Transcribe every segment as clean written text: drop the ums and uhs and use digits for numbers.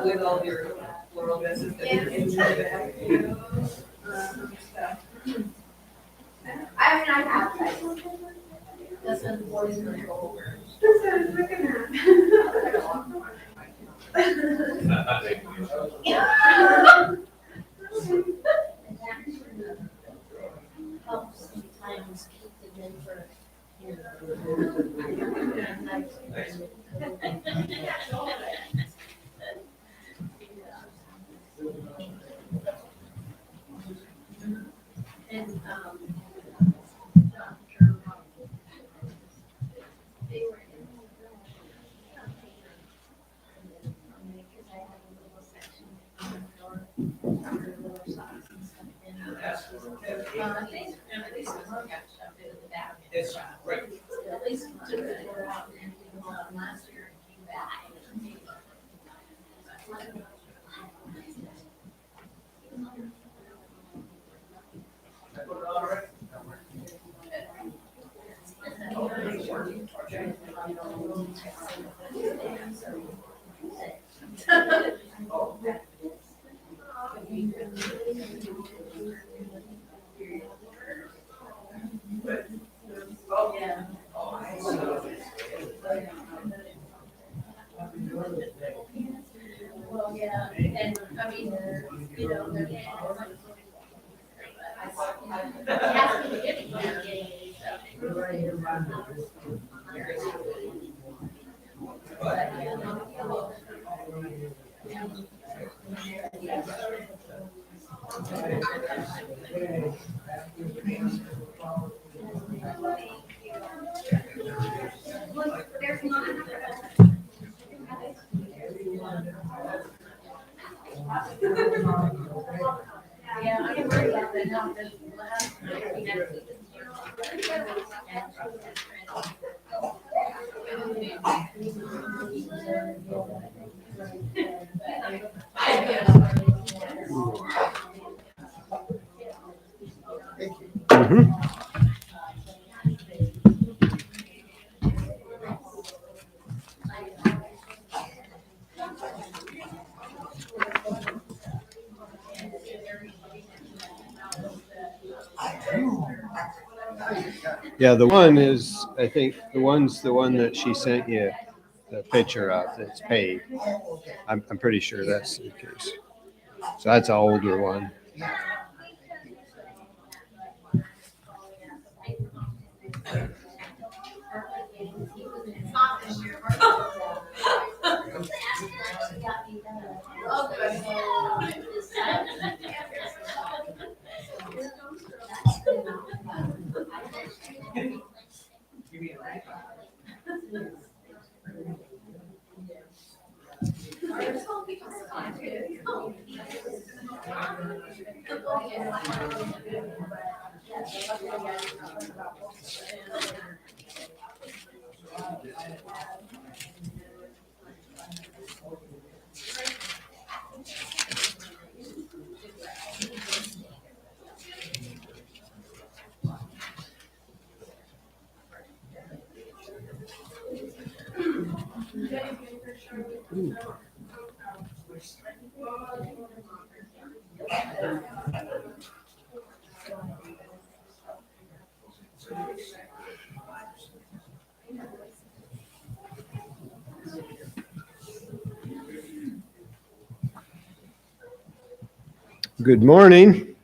With all your floral business that you're into. I mean, I have that. This is boys and girls. Helps sometimes keep them in for, and, they were in. Because I have a little section on the floor, under little socks and stuff in. At least I got stuff in the back. It's right. At least I took it out and everything on last year and came back. Oh, Yeah. Well, yeah, and I mean, you know, they're. It has to be Yeah, I can worry about that now, because we'll have to be next week. Mhm. Yeah, the one is, I think, the one that she sent you the picture of that's paid. I'm pretty sure that's the case. So that's an older one. Good morning.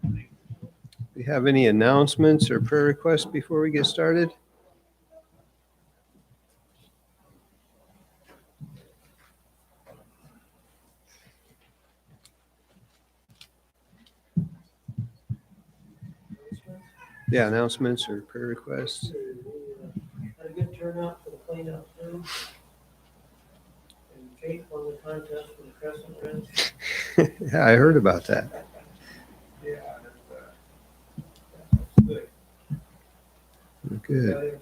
Do we have any announcements or prayer requests before we get started? Yeah, announcements or prayer requests. Had a good turnout for the cleanup too. And Kate won the contest for the Crescent Wrench. Yeah, I heard about that. Yeah, that's good. Good.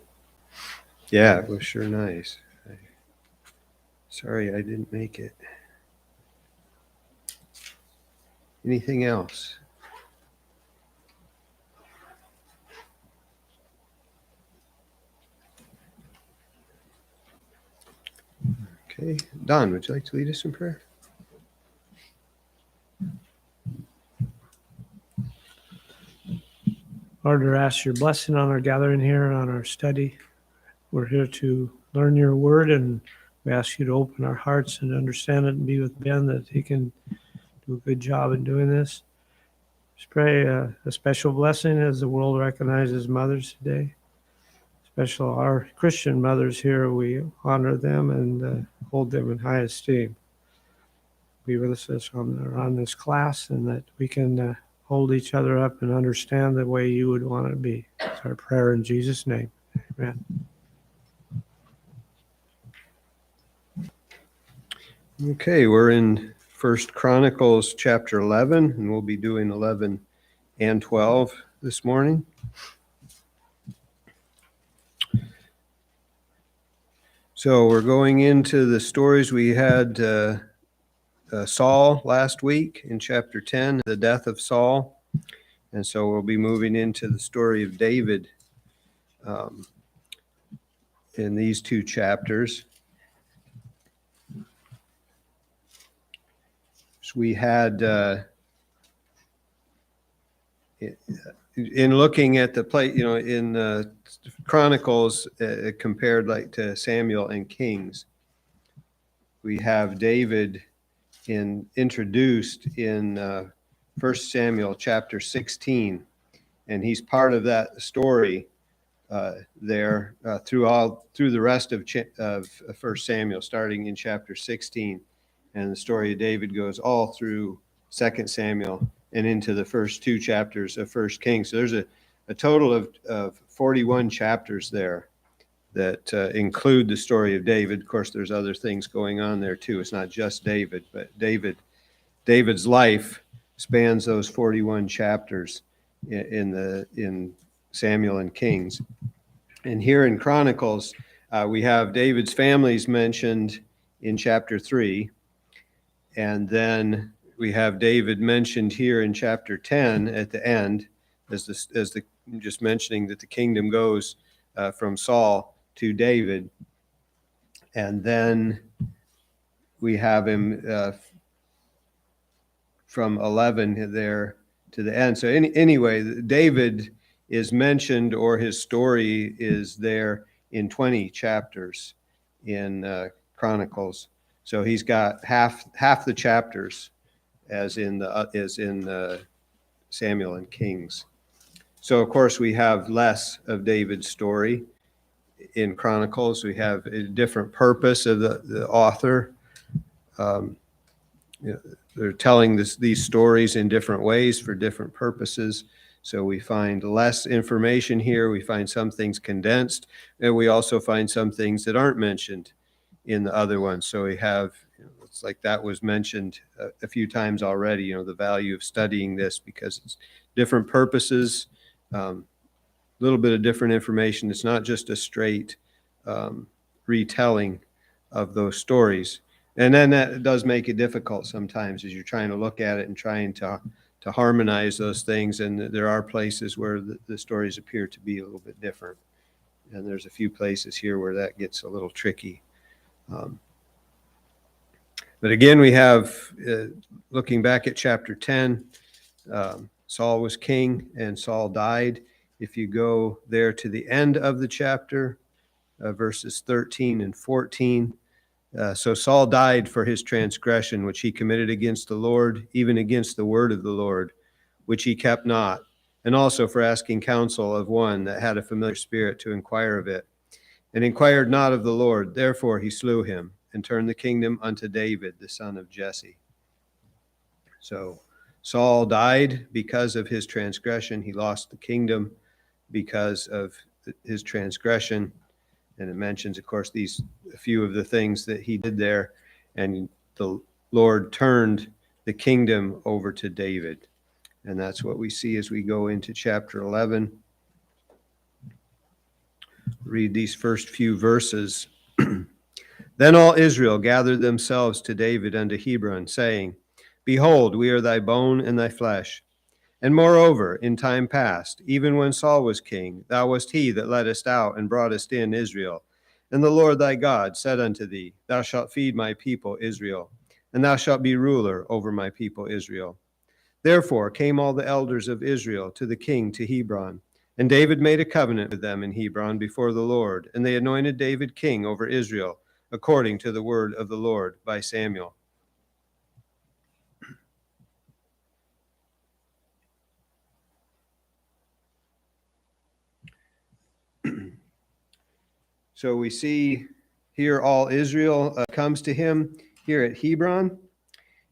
Yeah, it was sure nice. Sorry I didn't make it. Anything else? Okay, Don, would you like to lead us in prayer? Lord, we ask your blessing on our gathering here and on our study. We're here to learn your word, and we ask you to open our hearts and understand it and be with Ben that he can do a good job in doing this. Just pray a special blessing as the world recognizes mothers today. Especially our Christian mothers here, we honor them and hold them in high esteem. Be with us on this class, and that we can hold each other up and understand the way you would want it to be. It's our prayer in Jesus' name. Amen. Okay, we're in 1 Chronicles Chapter 11, and we'll be doing 11 and 12 this morning. So we're going into the stories. We had Saul last week in chapter 10, the death of Saul. And so we'll be moving into the story of David in these two chapters. So we had, in looking at the play, in Chronicles compared like to Samuel and Kings, we have David introduced in 1 Samuel chapter 16, and he's part of that story there through the rest of 1 Samuel, starting in chapter 16, and the story of David goes all through 2 Samuel and into the first two chapters of 1 Kings. So there's a total of 41 chapters there that include the story of David. Of course, there's other things going on there too. It's not just David, but David's life spans those 41 chapters in Samuel and Kings. And here in Chronicles, we have David's families mentioned in chapter 3, and then we have David mentioned here in chapter 10 at the end, as just mentioning that the kingdom goes from Saul to David, and then we have him from 11 there to the end. So anyway, David is mentioned, or his story is there in 20 chapters in Chronicles. So he's got half the chapters as in Samuel and Kings. So of course we have less of David's story in Chronicles. We have a different purpose of the author. They're telling these stories in different ways for different purposes. So we find less information here. We find some things condensed, and we also find some things that aren't mentioned in the other ones. So we have, it's like that was mentioned a few times already, the value of studying this because it's different purposes, little bit of different information. It's not just a straight retelling of those stories. And then that does make it difficult sometimes as you're trying to look at it and trying to harmonize those things. And there are places where the stories appear to be a little bit different. And there's a few places here where that gets a little tricky. But again, we have, looking back at chapter 10, Saul was king and Saul died. If you go there to the end of the chapter, verses 13 and 14, So Saul died for his transgression, which he committed against the Lord, even against the word of the Lord, which he kept not, and also for asking counsel of one that had a familiar spirit to inquire of it, and inquired not of the Lord. Therefore he slew him, and turned the kingdom unto David, the son of Jesse. So Saul died because of his transgression. He lost the kingdom because of his transgression. And it mentions, of course, a few of the things that he did there. And the Lord turned the kingdom over to David. And that's what we see as we go into chapter 11. Read these first few verses. Then all Israel gathered themselves to David unto Hebron, saying, Behold, we are thy bone and thy flesh. And moreover, in time past, even when Saul was king, thou wast he that leddest out and broughtest in Israel. And the Lord thy God said unto thee, Thou shalt feed my people Israel, and thou shalt be ruler over my people Israel. Therefore came all the elders of Israel to the king to Hebron. And David made a covenant with them in Hebron before the Lord, and they anointed David king over Israel, according to the word of the Lord by Samuel. So we see here all Israel comes to him here at Hebron.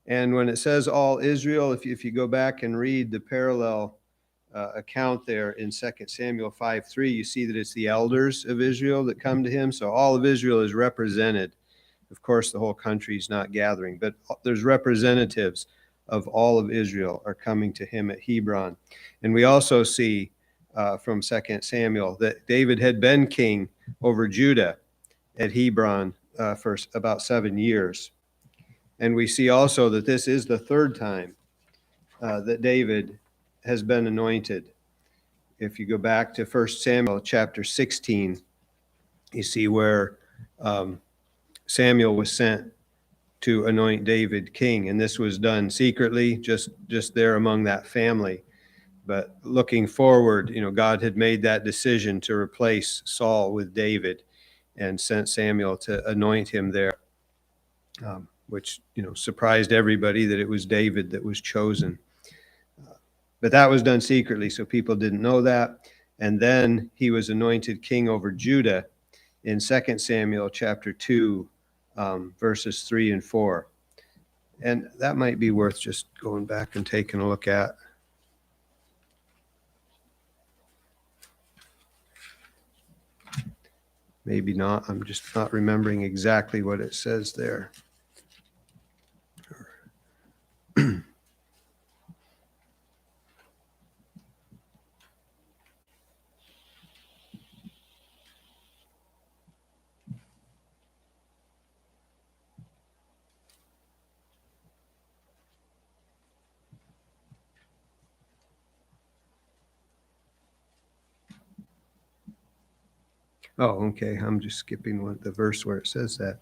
And when it says all Israel, if you go back and read the parallel account there in 2 Samuel 5:3, you see that it's the elders of Israel that come to him. So all of Israel is represented. Of course, the whole country is not gathering, but there's representatives of all of Israel are coming to him at Hebron. And we also see from 2 Samuel that David had been king over Judah at Hebron for about 7 years. And we see also that this is the third time that David has been anointed. If you go back to 1 Samuel chapter 16, you see where Samuel was sent to anoint David king. And this was done secretly, just there among that family. But looking forward, God had made that decision to replace Saul with David and sent Samuel to anoint him there, which, surprised everybody that it was David that was chosen. But that was done secretly, so people didn't know that. And then he was anointed king over Judah in 2 Samuel chapter 2, verses 3 and 4. And that might be worth just going back and taking a look at. Maybe not. I'm just not remembering exactly what it says there. Oh, okay. I'm just skipping the verse where it says that.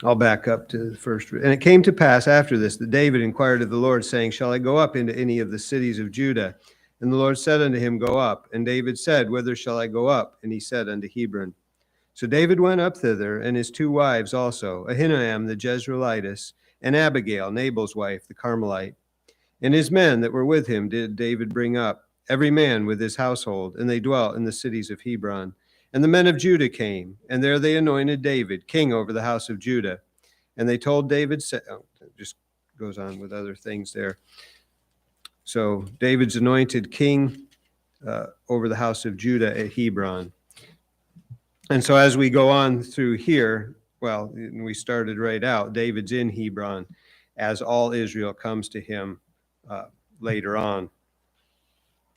I'll back up to the first. And it came to pass after this that David inquired of the Lord, saying, Shall I go up into any of the cities of Judah? And the Lord said unto him, Go up. And David said, Whither shall I go up? And he said, Unto Hebron. So David went up thither, and his 2 wives also, Ahinoam the Jezreelitess, and Abigail, Nabal's wife, the Carmelite. And his men that were with him did David bring up, every man with his household, and they dwelt in the cities of Hebron. And the men of Judah came, and there they anointed David king over the house of Judah. And they told David, it just goes on with other things there. So David's anointed king over the house of Judah at Hebron. And so as we go on through here, well, we started right out, David's in Hebron as all Israel comes to him later on,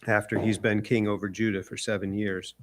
after he's been king over Judah for 7 years.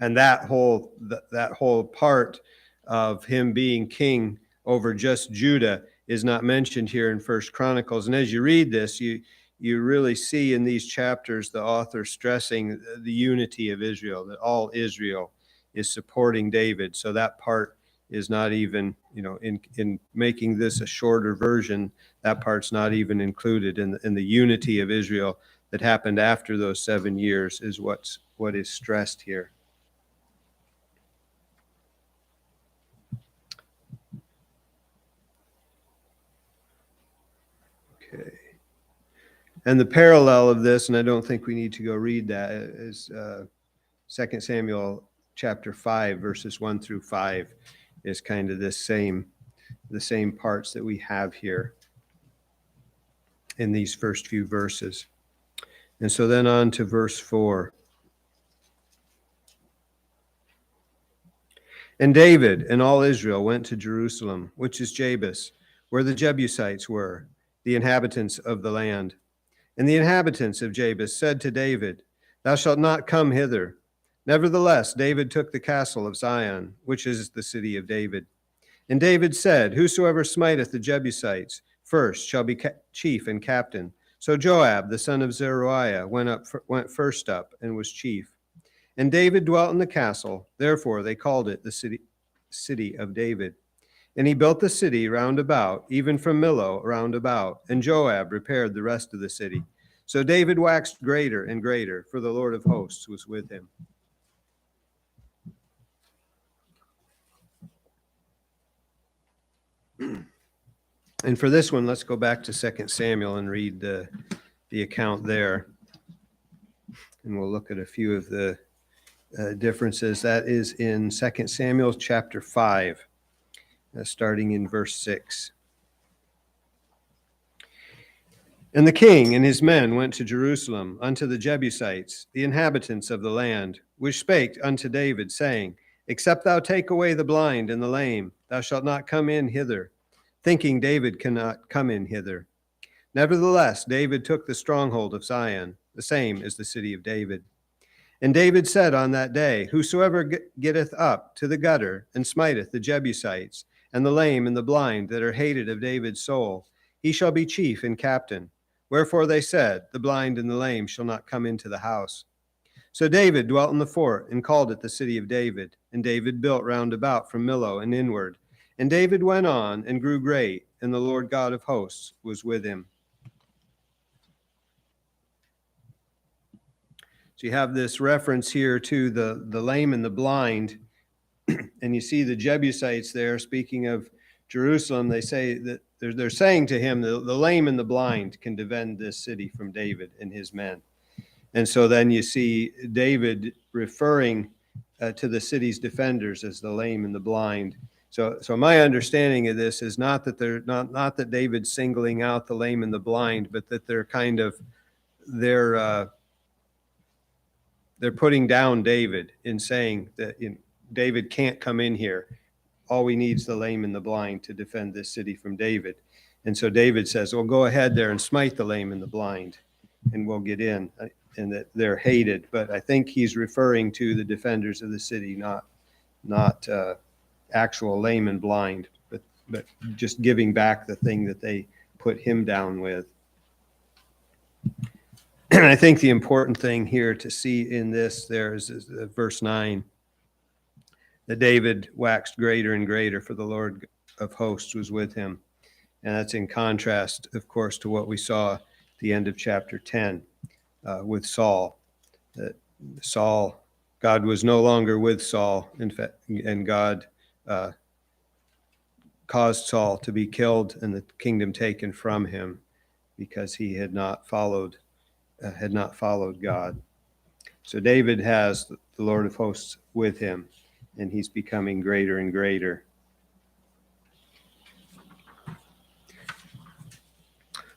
And that whole part of him being king over just Judah is not mentioned here in 1 Chronicles. And as you read this, you really see in these chapters the author stressing the unity of Israel, that all Israel is supporting David. So that part is not even, in making this a shorter version, that part's not even included in the unity of Israel that happened after those 7 years is what is stressed here. And the parallel of this, and I don't think we need to go read that, is 2 Samuel chapter 5, verses 1 through 5, is kind of the same parts that we have here in these first few verses. And so then on to verse 4. And David and all Israel went to Jerusalem, which is Jabus, where the Jebusites were, the inhabitants of the land. And the inhabitants of Jabus said to David, Thou shalt not come hither. Nevertheless, David took the castle of Zion, which is the city of David. And David said, Whosoever smiteth the Jebusites first shall be chief and captain. So Joab, the son of Zeruiah, went first up and was chief. And David dwelt in the castle, therefore they called it the city of David. And he built the city round about, even from Millo round about, and Joab repaired the rest of the city. So David waxed greater and greater, for the Lord of hosts was with him. And for this one, let's go back to 2 Samuel and read the account there. And we'll look at a few of the differences. That is in 2 Samuel chapter 5. Starting in verse 6. And the king and his men went to Jerusalem unto the Jebusites, the inhabitants of the land, which spake unto David, saying, Except thou take away the blind and the lame, thou shalt not come in hither, thinking David cannot come in hither. Nevertheless, David took the stronghold of Zion, the same is the city of David. And David said on that day, Whosoever getteth up to the gutter and smiteth the Jebusites, and the lame and the blind that are hated of David's soul, he shall be chief and captain. Wherefore they said, The blind and the lame shall not come into the house. So David dwelt in the fort, and called it the city of David. And David built round about from Millo and inward. And David went on and grew great, and the Lord God of hosts was with him. So you have this reference here to the lame and the blind. And you see the Jebusites there, speaking of Jerusalem, they say that they're saying to him, the lame and the blind can defend this city from David and his men. And so then you see David referring to the city's defenders as the lame and the blind. So my understanding of this is not that they're not that David's singling out the lame and the blind, but that they're kind of they're putting down David in saying that David can't come in here. All we need is the lame and the blind to defend this city from David. And so David says, well, go ahead there and smite the lame and the blind, and we'll get in. And that they're hated. But I think he's referring to the defenders of the city, not actual lame and blind, but just giving back the thing that they put him down with. And I think the important thing here to see in this there is verse 9. That David waxed greater and greater, for the Lord of hosts was with him. And that's in contrast, of course, to what we saw at the end of chapter 10 with Saul. That God was no longer with Saul, in fact, and God caused Saul to be killed and the kingdom taken from him because he had not followed God. So David has the Lord of hosts with him, and he's becoming greater and greater.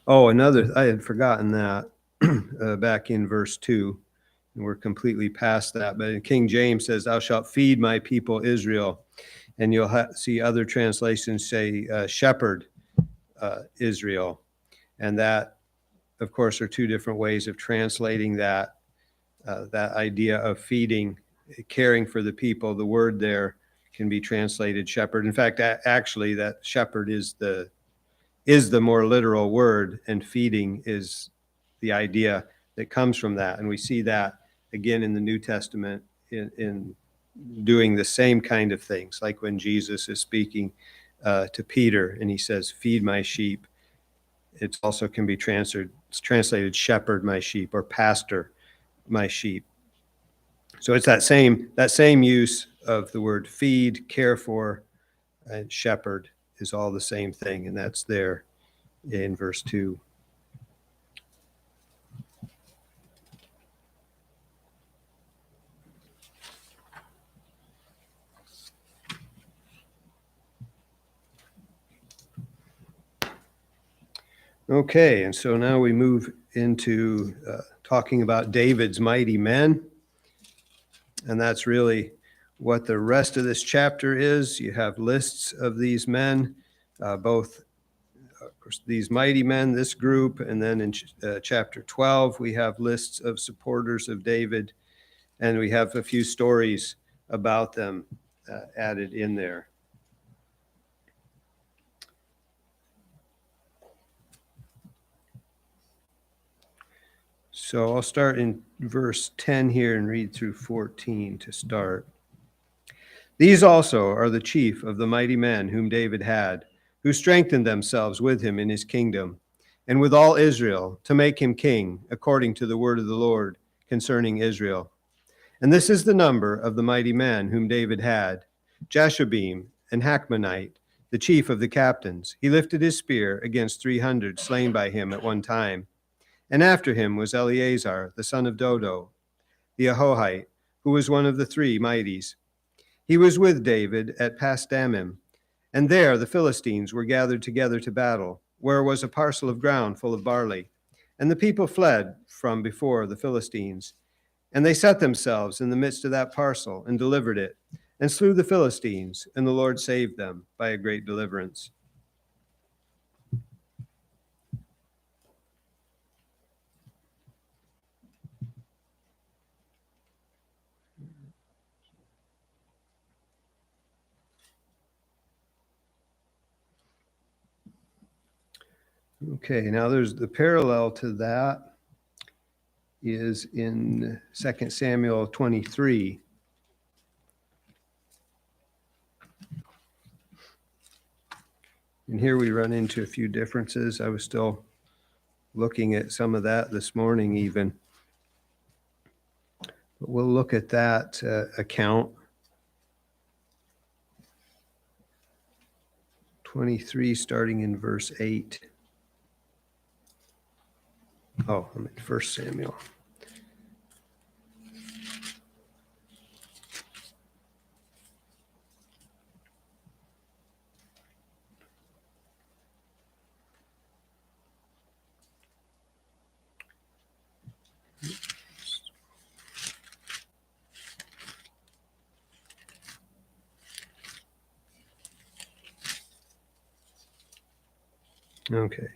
Oh, I had forgotten that back in verse 2, and we're completely past that. But King James says, Thou shalt feed my people Israel. And you'll see other translations say, shepherd Israel. And that, of course, are two different ways of translating that idea of feeding, caring for the people. The word there can be translated shepherd. In fact, actually, that shepherd is the more literal word, and feeding is the idea that comes from that. And we see that again in the New Testament in doing the same kind of things, like when Jesus is speaking to Peter and he says, feed my sheep. It also can be translated shepherd my sheep or pastor my sheep. So it's that same use of the word feed, care for, and shepherd is all the same thing, and that's there in verse 2. Okay, and so now we move into talking about David's mighty men. And that's really what the rest of this chapter is. You have lists of these men, both of course, these mighty men, this group, and then in chapter 12, we have lists of supporters of David, and we have a few stories about them added in there. So I'll start in verse 10 here and read through 14 to start. These also are the chief of the mighty men whom David had, who strengthened themselves with him in his kingdom, and with all Israel, to make him king, according to the word of the Lord concerning Israel. And this is the number of the mighty men whom David had: Jashobeam and Hachmonite, the chief of the captains. He lifted his spear against 300 slain by him at one time. And after him was Eleazar, the son of Dodo, the Ahohite, who was one of the three mighties. He was with David at Pasdammim, and there the Philistines were gathered together to battle, where was a parcel of ground full of barley. And the people fled from before the Philistines. And they set themselves in the midst of that parcel and delivered it, and slew the Philistines, and the Lord saved them by a great deliverance. Okay, now there's the parallel to that is in 2 Samuel 23. And here we run into a few differences. I was still looking at some of that this morning even. But we'll look at that account. 23, starting in verse 8. Oh, I'm in 1 Samuel. Okay.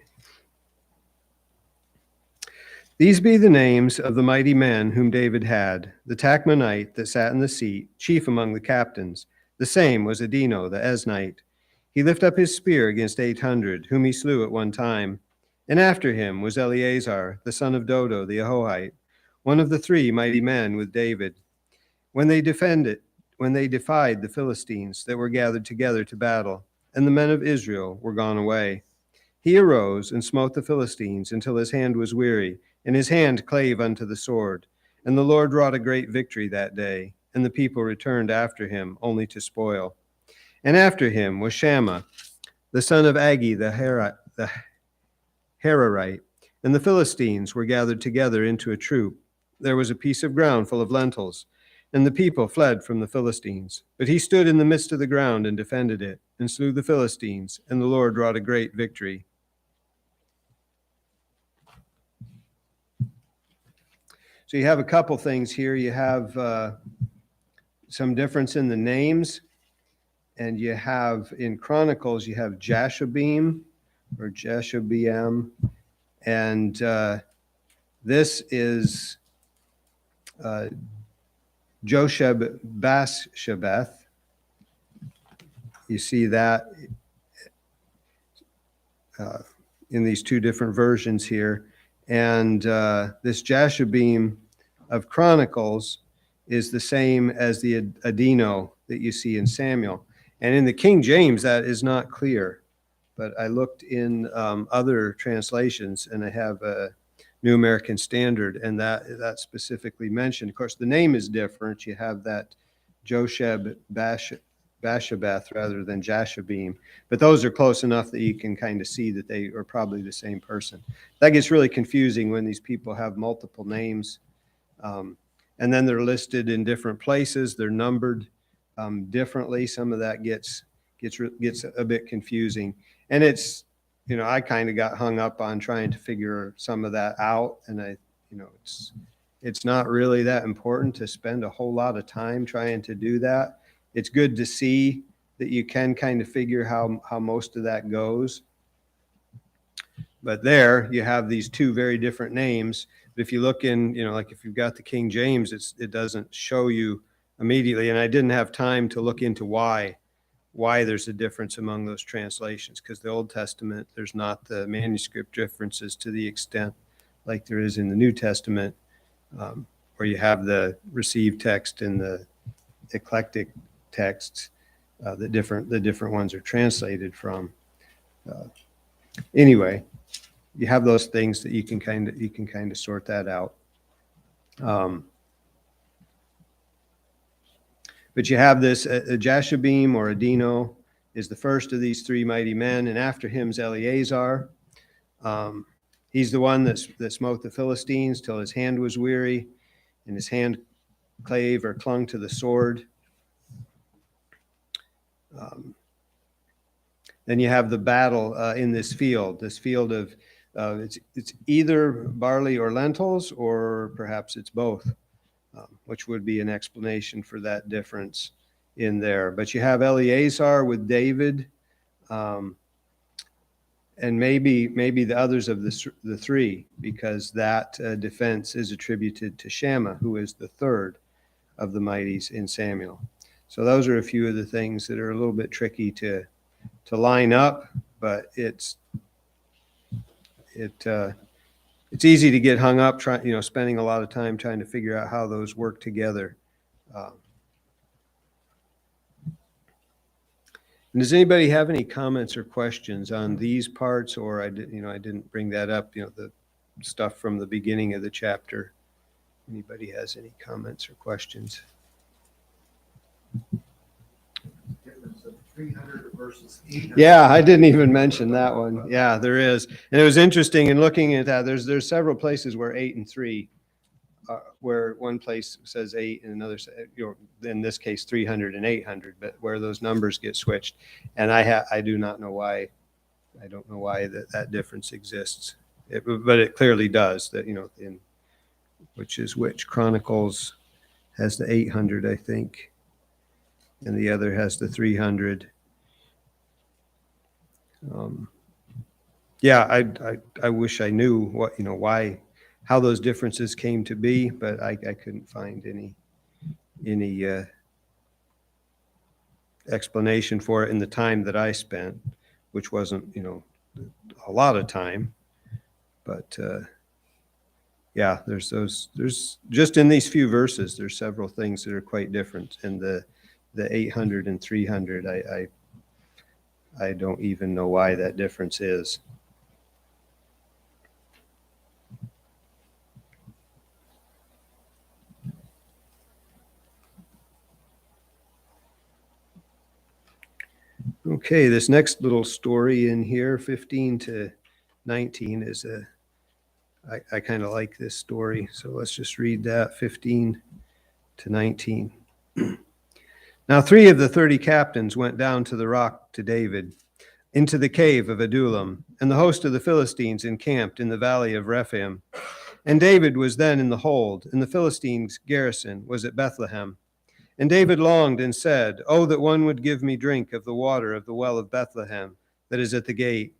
These be the names of the mighty men whom David had: the Tachmonite that sat in the seat, chief among the captains. The same was Adino the Eznite. He lifted up his spear against 800, whom he slew at one time. And after him was Eleazar, the son of Dodo the Ahohite, one of the three mighty men with David. When they defied the Philistines that were gathered together to battle, and the men of Israel were gone away, he arose and smote the Philistines until his hand was weary, and his hand clave unto the sword. And the Lord wrought a great victory that day, and the people returned after him only to spoil. And after him was Shammah, the son of Agi the Hararite, and the Philistines were gathered together into a troop. There was a piece of ground full of lentils, and the people fled from the Philistines. But he stood in the midst of the ground and defended it, and slew the Philistines, and the Lord wrought a great victory. So you have a couple things here. You have some difference in the names, and you have in Chronicles, you have Jashobeam or Jashobeam, and this is Josheb Basshebeth. You see that in these two different versions here. And this Jashobeam of Chronicles is the same as the Adino that you see in Samuel. And in the King James, that is not clear. But I looked in other translations, and I have a New American Standard, and that specifically mentioned. Of course, the name is different. You have that Josheb Basshebeth rather than Jashobeam. But those are close enough that you can kind of see that they are probably the same person. That gets really confusing when these people have multiple names. And then they're listed in different places. They're numbered differently. Some of that gets a bit confusing. And it's I kind of got hung up on trying to figure some of that out. And it's not really that important to spend a whole lot of time trying to do that. It's good to see that you can kind of figure how most of that goes. But there you have these two very different names. But if you look in, like if you've got the King James, it doesn't show you immediately. And I didn't have time to look into why there's a difference among those translations, because the Old Testament, there's not the manuscript differences to the extent like there is in the New Testament, where you have the received text and the eclectic texts, the different ones are translated from. Anyway, you have those things that you can kind of sort that out. But you have this Jashabim or Adino is the first of these three mighty men, and after him is Eleazar. He's the one that smote the Philistines till his hand was weary, and his hand clave or clung to the sword. Then you have the battle in this field of it's either barley or lentils, or perhaps it's both, which would be an explanation for that difference in there. But you have Eleazar with David, and maybe the others of the three, because that defense is attributed to Shammah, who is the third of the mighties in Samuel. So those are a few of the things that are a little bit tricky to line up, but it's easy to get hung up spending a lot of time trying to figure out how those work together. And does anybody have any comments or questions on these parts? Or I didn't bring that up, the stuff from the beginning of the chapter. Anybody has any comments or questions? Difference of 300 versus 800. Yeah, I didn't even mention that one. Yeah, there is. And it was interesting in looking at that. There's several places where 8 and 3, where one place says 8 and another, in this case 300 and 800, but where those numbers get switched. And I do not know why. I don't know why that difference exists. But it clearly does. That in which Chronicles has the 800, I think, and the other has the 300. I wish I knew why, how those differences came to be, but I couldn't find any explanation for it in the time that I spent, which wasn't a lot of time. But there's just in these few verses, there's several things that are quite different. And the 800 and 300, I don't even know why that difference is. Okay, this next little story in here, 15 to 19, is I kind of like this story, so let's just read that, 15 to 19. Now 3 of the 30 captains went down to the rock to David, into the cave of Adullam, and the host of the Philistines encamped in the valley of Rephaim. And David was then in the hold, and the Philistines' garrison was at Bethlehem. And David longed and said, "Oh, that one would give me drink of the water of the well of Bethlehem that is at the gate."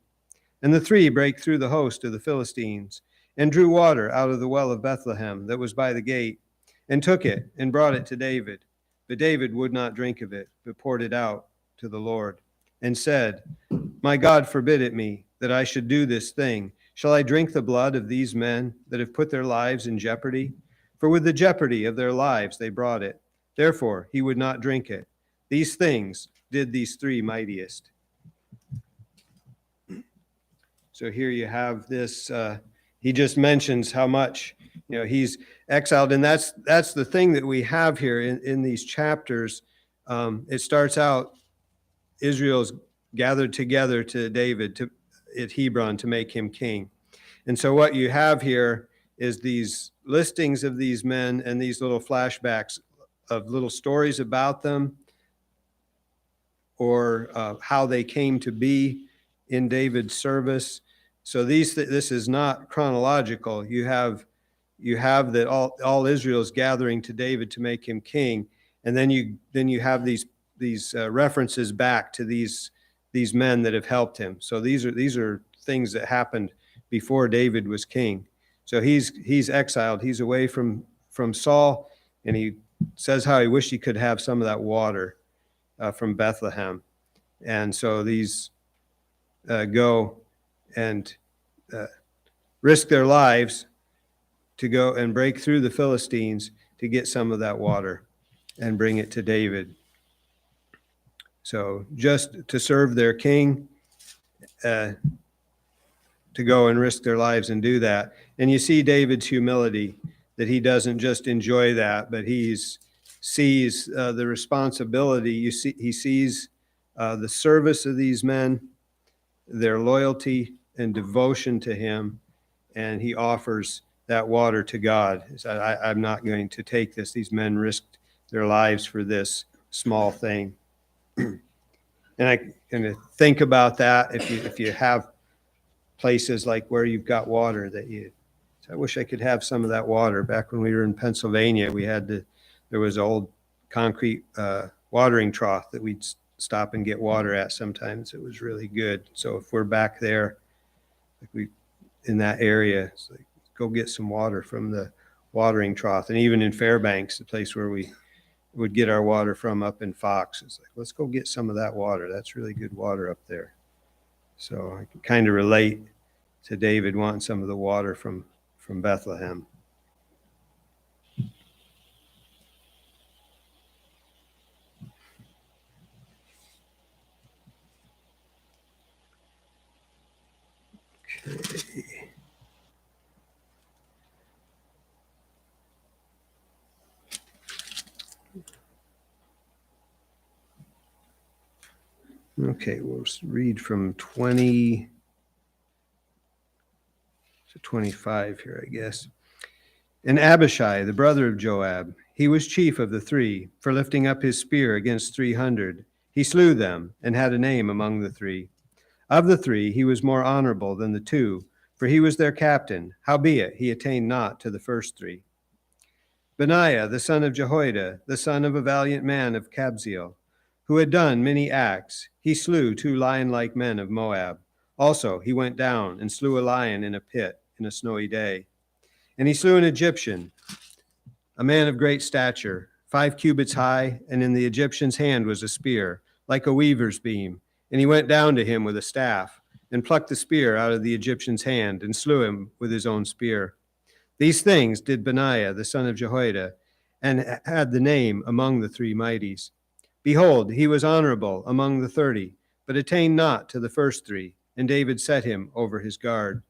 And the 3 brake through the host of the Philistines, and drew water out of the well of Bethlehem that was by the gate, and took it, and brought it to David. But David would not drink of it, but poured it out to the Lord, and said, "My God forbid it me, that I should do this thing. Shall I drink the blood of these men that have put their lives in jeopardy? For with the jeopardy of their lives they brought it. Therefore he would not drink it. These things did these 3 mightiest." So here you have this, he just mentions how much, he's exiled. And that's the thing that we have here in these chapters. It starts out, Israel's gathered together to David at Hebron to make him king. And so what you have here is these listings of these men and these little flashbacks of little stories about them, or how they came to be in David's service. So this is not chronological. You have that all Israel is gathering to David to make him king, and then you have these references back to these men that have helped him. So these are things that happened before David was king. So he's exiled. He's away from Saul, and he says how he wished he could have some of that water from Bethlehem. And so these go and risk their lives to go and break through the Philistines to get some of that water and bring it to David. So just to serve their king, to go and risk their lives and do that. And you see David's humility, that he doesn't just enjoy that, but he sees the responsibility. He sees the service of these men, their loyalty and devotion to him, and he offers that water to God. He said, I'm not going to take this. These men risked their lives for this small thing. And I kind of think about that if you have places like where you've got water I wish I could have some of that water. Back when we were in Pennsylvania, there was an old concrete watering trough that we'd stop and get water at sometimes. It was really good. So if we're back there, like in that area, it's like, go get some water from the watering trough. And even in Fairbanks, the place where we would get our water from up in Fox, it's like, let's go get some of that water. That's really good water up there. So I can kind of relate to David wanting some of the water from Bethlehem. Okay. Okay, we'll read from 20 to 25 here, I guess. And Abhishai, the brother of Joab, he was chief of the three, for lifting up his spear against 300. He slew them and had a name among the three. Of the three, he was more honorable than the two, for he was their captain. Howbeit, he attained not to the first three. Benaiah, the son of Jehoiada, the son of a valiant man of Kabzeel, who had done many acts, he slew 2 lion-like men of Moab. Also, he went down and slew a lion in a pit in a snowy day. And he slew an Egyptian, a man of great stature, 5 cubits high, and in the Egyptian's hand was a spear, like a weaver's beam. And he went down to him with a staff, and plucked the spear out of the Egyptian's hand, and slew him with his own spear. These things did Benaiah, the son of Jehoiada, and had the name among the 3 mighties. Behold, he was honorable among the 30, but attained not to the first 3, and David set him over his guard.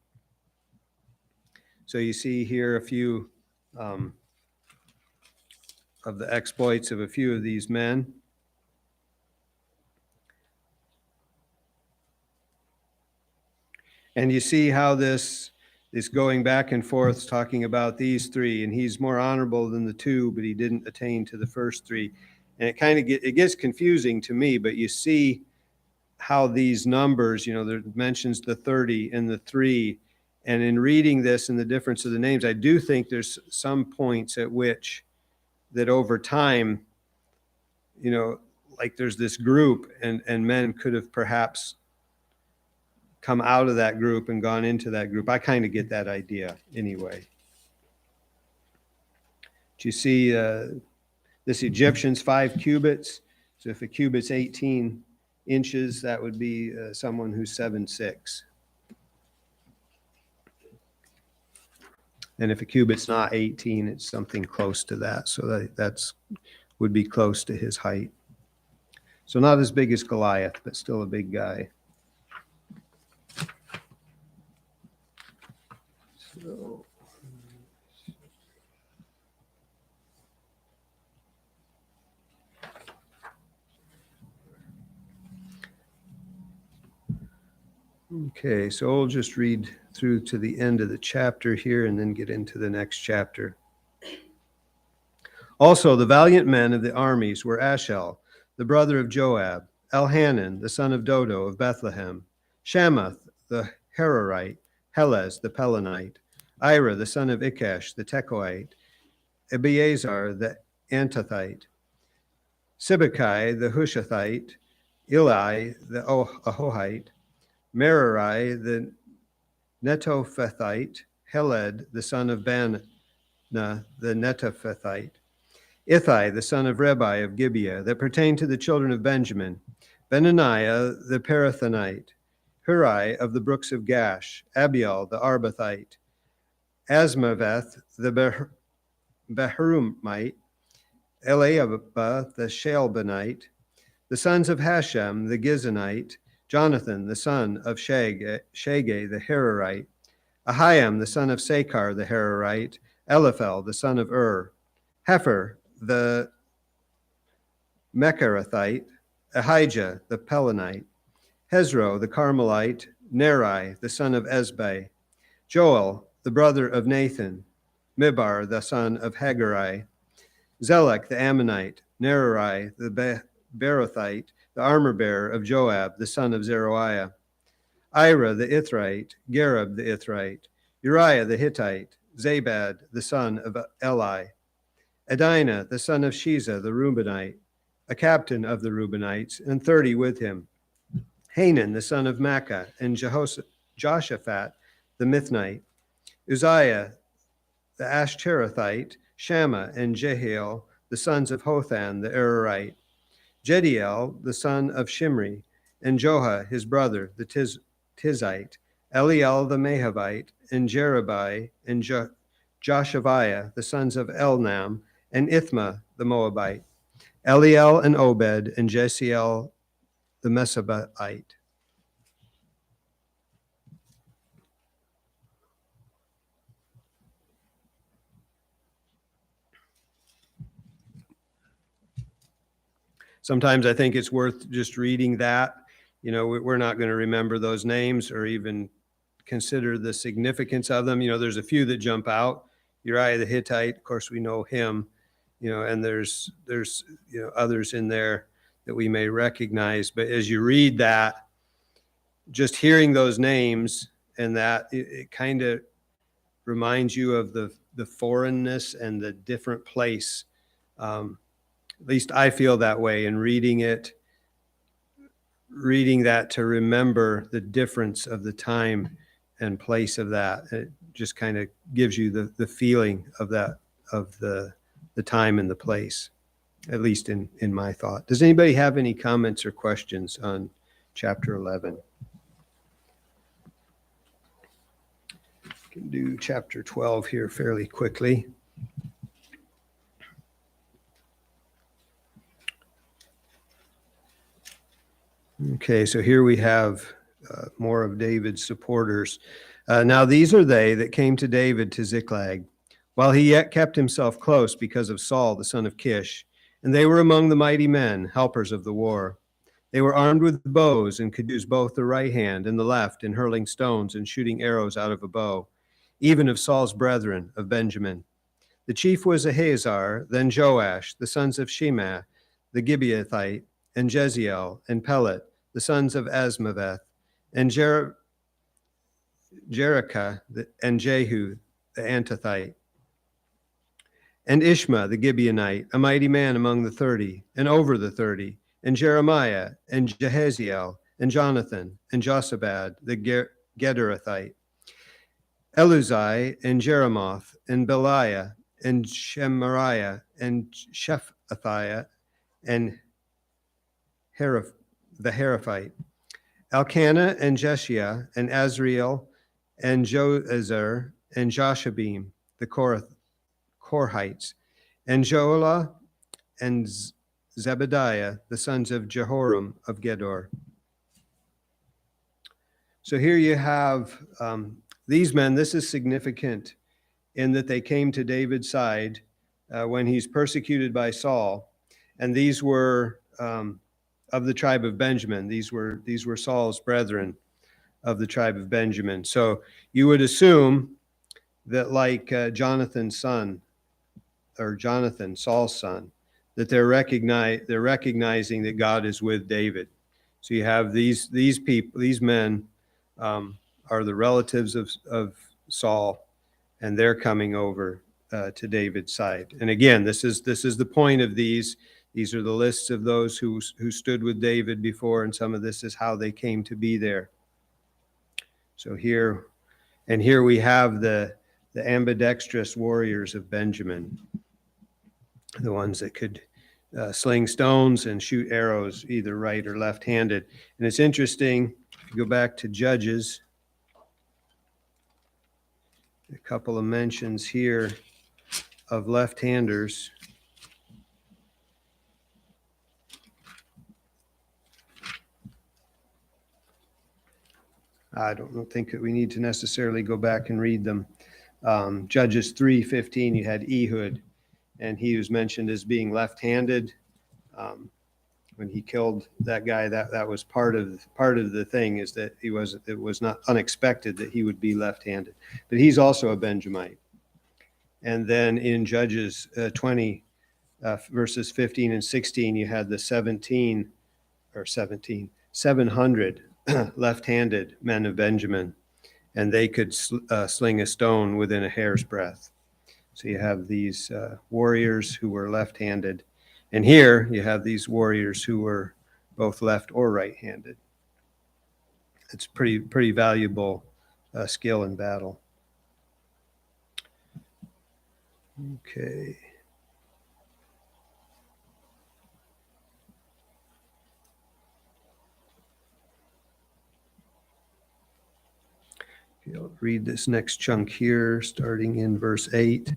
So you see here a few of the exploits of a few of these men. And you see how this going back and forth, talking about these 3, and he's more honorable than the 2, but he didn't attain to the first 3. And it kind of gets confusing to me, but you see how these numbers, there mentions the 30 and the 3. And in reading this and the difference of the names, I do think there's some points at which that over time, like there's this group and men could have perhaps come out of that group and gone into that group. I kind of get that idea anyway. But you see this Egyptian's 5 cubits. So if a cubit's 18 inches, that would be someone who's 7'6". And if a cubit's not 18, it's something close to that. So that's would be close to his height. So not as big as Goliath, but still a big guy. So, okay, so I'll just read through to the end of the chapter here and then get into the next chapter. Also, the valiant men of the armies were Ashel, the brother of Joab, Elhanan, the son of Dodo of Bethlehem, Shamath the Hararite, Helez the Pelonite, Ira the son of Ikesh the Tekoite, Ebiezer the Antothite, Sibbecai the Hushathite, Eli the Ahohite, Merari the Netophethite, Heled the son of Banna the Netophethite, Ithai the son of Rebai of Gibeah, that pertained to the children of Benjamin, Benaniah the Parathonite, Hurai of the brooks of Gash, Abiel the Arbathite, Asmaveth the Beharumite, Eliabah the Shalbanite, the sons of Hashem the Gizonite, Jonathan the son of Shageh the Hararite, Ahiam the son of Sakar the Hararite, Eliphel the son of Hefer the Mecharathite, Ahijah the Pelonite, Hezro the Carmelite, Neri the son of Ezbai, Joel the brother of Nathan, Mibar the son of Haggai, Zelek the Ammonite, Nerari the Berothite, the armor-bearer of Joab the son of Zeruiah, Ira the Ithrite, Gareb the Ithrite, Uriah the Hittite, Zabad the son of Eli, Adinah the son of Shiza the Reubenite, a captain of the Reubenites, and 30 with him, Hanan the son of Makkah, and Joshaphat the Mithnite, Uzziah the Ashterathite, Shammah and Jehiel the sons of Hothan the Ararite, Jediel the son of Shimri, and Joha his brother the Tizite, Eliel the Mahavite, and Jerubai and Joshaviah the sons of Elnam, and Ithma the Moabite, Eliel and Obed, and Jesiel the Mesabaite. Sometimes I think it's worth just reading that. You know, we're not going to remember those names or even consider the significance of them. You know, there's a few that jump out. Uriah the Hittite, of course, we know him, you know, and there's you know, others in there that we may recognize. But as you read that, just hearing those names and that, it kind of reminds you of the foreignness and the different place. At least I feel that way in reading that, to remember the difference of the time and place of that. It just kind of gives you the feeling of that, of the time and the place, at least in my thought. Does anybody have any comments or questions on chapter 11? Can do chapter 12 here fairly quickly. Okay, so here we have more of David's supporters. Now these are they that came to David to Ziklag, while he yet kept himself close because of Saul, the son of Kish. And they were among the mighty men, helpers of the war. They were armed with bows and could use both the right hand and the left in hurling stones and shooting arrows out of a bow, even of Saul's brethren of Benjamin. The chief was Ahiezer, then Joash, the sons of Shema, the Gibeathite, and Jeziel, and Pelet, the sons of Asmaveth, and Jerichah, and Jehu, the Antothite, and Ishma, the Gibeonite, a mighty man among the 30, and over the 30, and Jeremiah, and Jehaziel, and Jonathan, and Josabad, the Gederathite, Eluzai, and Jeremoth, and Beliah, and Shemariah, and Shephathiah, and the Heraphite, Elkanah, and Jeshia, and Azriel, and Joezer, and Joshabim, the Korhites, and Joelah, and Zebediah, the sons of Jehoram of Gedor. So here you have these men. This is significant in that they came to David's side when he's persecuted by Saul, and these were of the tribe of Benjamin. These were Saul's brethren of the tribe of Benjamin. So you would assume that, like Jonathan's son, or Jonathan, Saul's son, that they're recognizing that God is with David. So you have these people, these men are the relatives of Saul, and they're coming over to David's side. And again, this is the point of these. These are the lists of those who stood with David before, and some of this is how they came to be there. So here we have the ambidextrous warriors of Benjamin, the ones that could sling stones and shoot arrows either right or left-handed. And it's interesting, if you go back to Judges, a couple of mentions here of left-handers. I don't think that we need to necessarily go back and read them. Judges 3:15, you had Ehud, and he was mentioned as being left-handed. When he killed that guy, that was part of the thing, is that it was not unexpected that he would be left-handed. But he's also a Benjamite. And then in Judges 20, verses 15 and 16, you had the 700 left-handed men of Benjamin, and they could sling a stone within a hair's breadth. So you have these warriors who were left-handed, and here you have these warriors who were both left or right-handed. It's pretty valuable skill in battle. Okay. I'll read this next chunk here, starting in verse 8.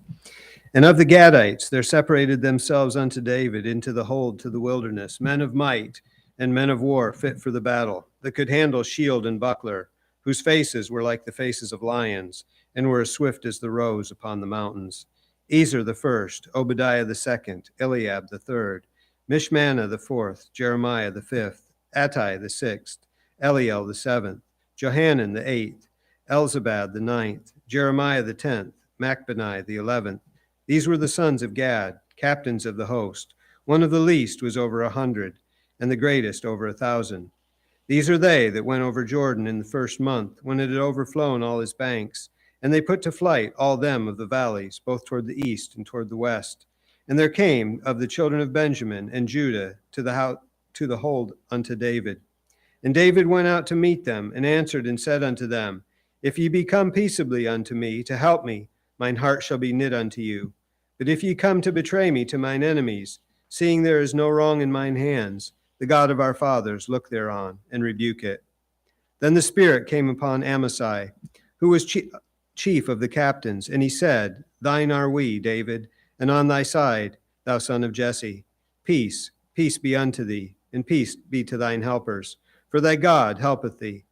And of the Gadites, there separated themselves unto David into the hold to the wilderness, men of might and men of war fit for the battle, that could handle shield and buckler, whose faces were like the faces of lions, and were as swift as the roes upon the mountains. Ezer the first, Obadiah the second, Eliab the third, Mishmannah the fourth, Jeremiah the fifth, Attai the sixth, Eliel the seventh, Johanan the eighth, Elzabad the ninth, Jeremiah the 10th, Machbenai the 11th. These were the sons of Gad, captains of the host. One of the least was over 100, and the greatest over 1,000. These are they that went over Jordan in the first month, when it had overflown all his banks. And they put to flight all them of the valleys, both toward the east and toward the west. And there came of the children of Benjamin and Judah to the hold unto David. And David went out to meet them, and answered and said unto them, If ye be come peaceably unto me to help me, mine heart shall be knit unto you. But if ye come to betray me to mine enemies, seeing there is no wrong in mine hands, the God of our fathers look thereon, and rebuke it. Then the Spirit came upon Amasai, who was chief of the captains, and he said, Thine are we, David, and on thy side, thou son of Jesse. Peace, peace be unto thee, and peace be to thine helpers, for thy God helpeth thee.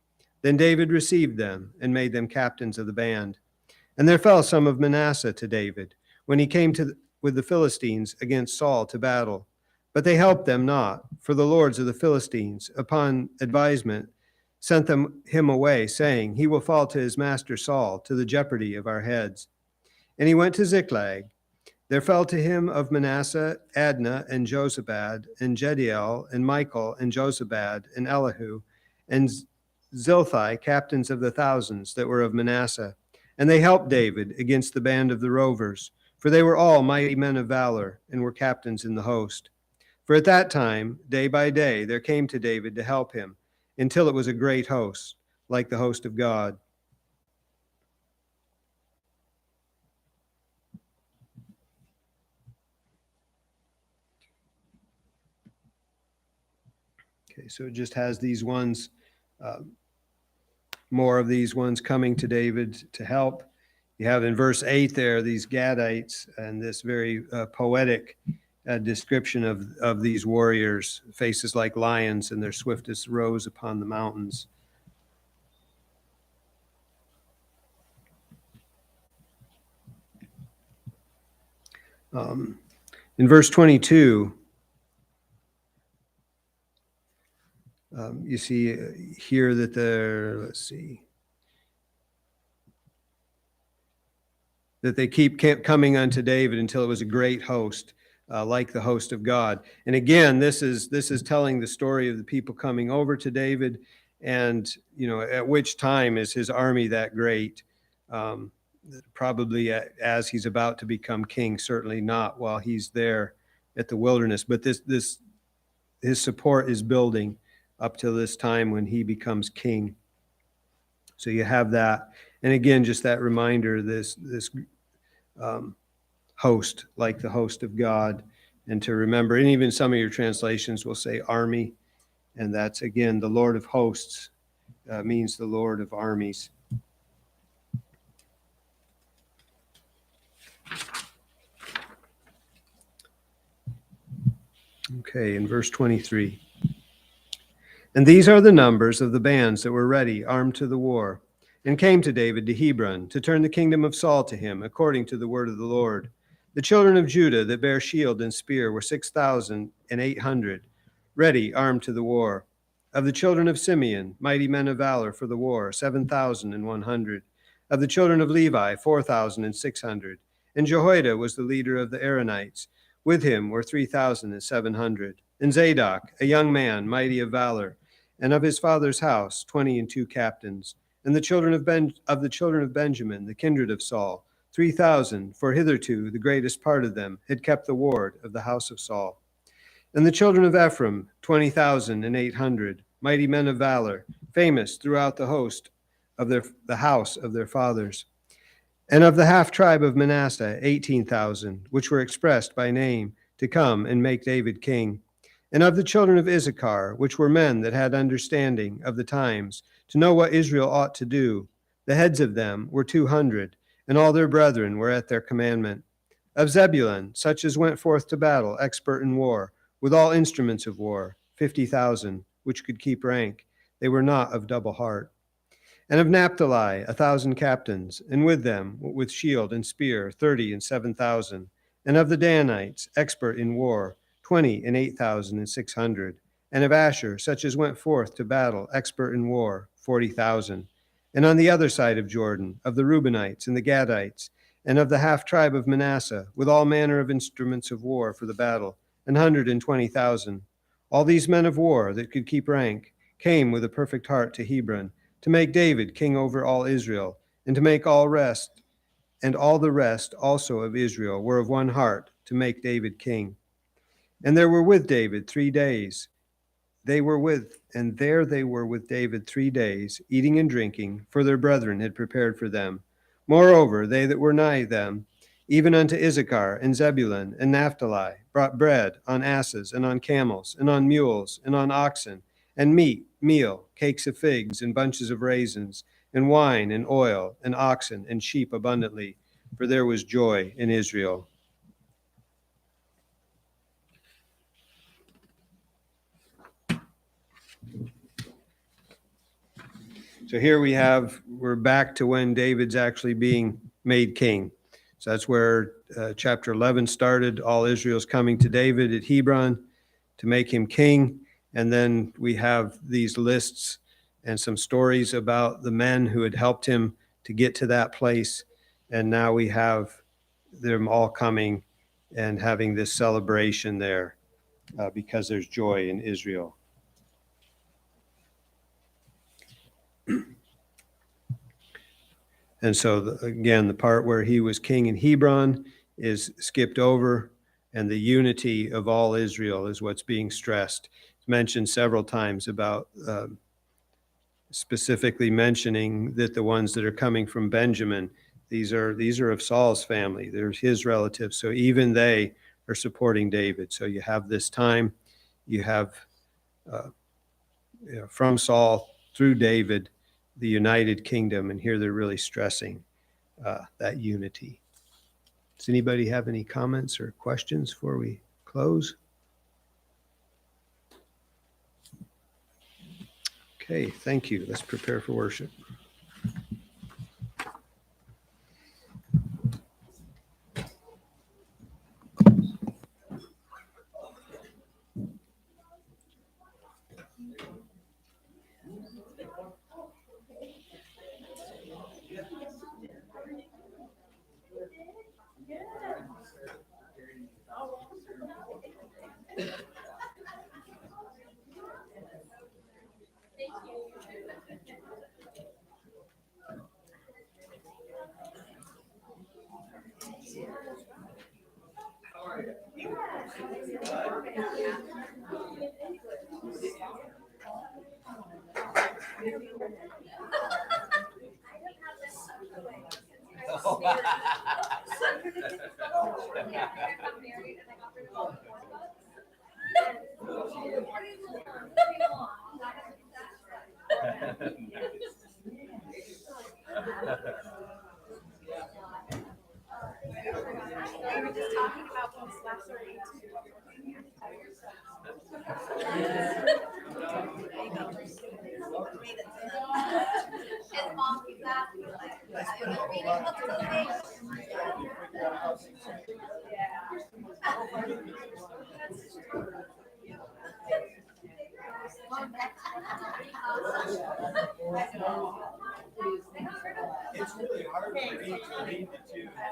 Then David received them, and made them captains of the band. And there fell some of Manasseh to David, when he came with the Philistines against Saul to battle. But they helped them not, for the lords of the Philistines, upon advisement, sent him away, saying, He will fall to his master Saul, to the jeopardy of our heads. And he went to Ziklag. There fell to him of Manasseh Adnah and Jozabad, and Jediel, and Michael, and Jozabad, and Elihu, and Zilthai, captains of the thousands that were of Manasseh. And they helped David against the band of the rovers, for they were all mighty men of valor, and were captains in the host. For at that time, day by day, there came to David to help him, until it was a great host, like the host of God. Okay, so it just has these ones, more of these ones coming to David to help. You have in verse 8 there these Gadites, and this very poetic description of these warriors, faces like lions, and their swiftest roes upon the mountains. In verse 22, you see here that that they kept coming unto David until it was a great host, like the host of God. And again, this is telling the story of the people coming over to David, And, at which time is his army that great? Probably as he's about to become king, certainly not while he's there at the wilderness. But his support is building up to this time when he becomes king. So you have that. And again, just that reminder, this host, like the host of God, and to remember, and even some of your translations will say army, and that's, again, the Lord of hosts means the Lord of armies. Okay, in verse 23. And these are the numbers of the bands that were ready, armed to the war, and came to David to Hebron, to turn the kingdom of Saul to him, according to the word of the Lord. The children of Judah that bear shield and spear were 6,800, ready, armed to the war. Of the children of Simeon, mighty men of valor for the war, 7,100. Of the children of Levi, 4,600. And Jehoiada was the leader of the Aaronites. With him were 3,700. And Zadok, a young man, mighty of valor, and of his father's house 22 captains. And the children of Benjamin, the kindred of Saul, 3,000, for hitherto the greatest part of them had kept the ward of the house of Saul. And the children of Ephraim, 20,800, mighty men of valor, famous throughout the host of the house of their fathers. And of the half tribe of Manasseh, 18,000, which were expressed by name, to come and make David king. And of the children of Issachar, which were men that had understanding of the times, to know what Israel ought to do, the heads of them were 200, and all their brethren were at their commandment. Of Zebulun, such as went forth to battle, expert in war, with all instruments of war, 50,000, which could keep rank. They were not of double heart. And of Naphtali, 1,000 captains, and with them, with shield and spear, 37,000. And of the Danites, expert in war, 28,600. And of Asher, such as went forth to battle, expert in war, 40,000. And on the other side of Jordan, of the Reubenites and the Gadites, and of the half tribe of Manasseh, with all manner of instruments of war for the battle, 120,000. All these men of war that could keep rank came with a perfect heart to Hebron, to make David king over all Israel, and to make all the rest also of Israel were of one heart to make David king. And there were with David 3 days. They were with David 3 days, eating and drinking, for their brethren had prepared for them. Moreover, they that were nigh them, even unto Issachar and Zebulun and Naphtali, brought bread on asses and on camels and on mules and on oxen, and meal, cakes of figs and bunches of raisins, and wine and oil, and oxen and sheep abundantly, for there was joy in Israel. So here we're back to when David's actually being made king. So that's where chapter 11 started. All Israel's coming to David at Hebron to make him king. And then we have these lists and some stories about the men who had helped him to get to that place. And now we have them all coming and having this celebration there because there's joy in Israel. And so, again, the part where he was king in Hebron is skipped over, and the unity of all Israel is what's being stressed. It's mentioned several times about specifically mentioning that the ones that are coming from Benjamin, these are of Saul's family. They're his relatives. So even they are supporting David. So you have this time, you have from Saul through David, the united kingdom, and here they're really stressing that unity. Does anybody have any comments or questions before we close? Okay, thank you. Let's prepare for worship. Thank you. We were just talking about when slaps are and mom keeps asking like, "Have you been reading up to the It's really hard for me to read the two.